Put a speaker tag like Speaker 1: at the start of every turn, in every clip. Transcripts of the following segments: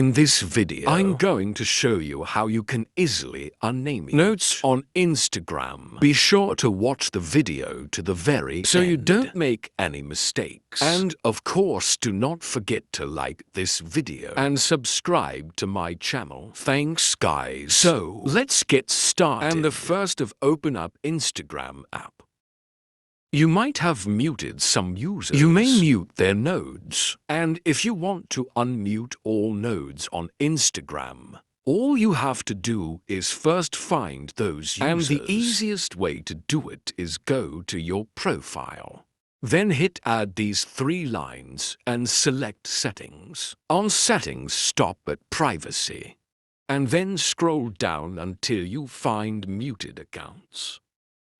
Speaker 1: In this video, I'm going to show you how you can easily unname notes on Instagram. Be sure to watch the video to the very end so you don't make any mistakes. And of course, do not forget to like this video and subscribe to my channel. Thanks guys. So, let's get started. And the first of open up Instagram app. You might have muted some users. You may mute their nodes. And if you want to unmute all nodes on Instagram, all you have to do is first find those users. And the easiest way to do it is go to your profile. Then hit add these 3 lines and select settings. On settings, stop at privacy. And then scroll down until you find muted accounts.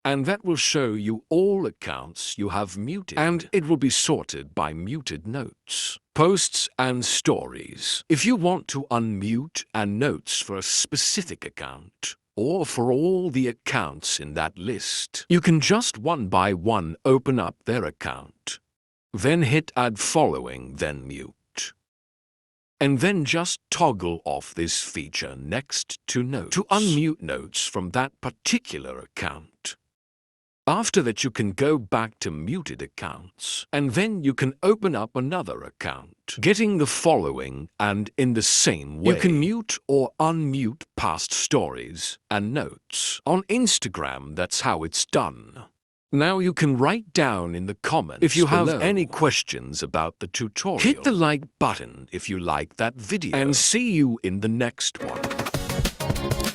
Speaker 1: And that will show you all accounts you have muted. And it will be sorted by muted notes, posts, and stories. If you want to unmute and notes for a specific account, or for all the accounts in that list, you can just one by one open up their account. Then hit add following, then mute. And then just toggle off this feature next to notes to unmute notes from that particular account. After that, you can go back to muted accounts, and then you can open up another account, getting the following, and in the same way, you can mute or unmute past stories and notes. On Instagram, that's how it's done. Now you can write down in the comments if you have any questions about the tutorial. Hit the like button if you like that video, and see you in the next one.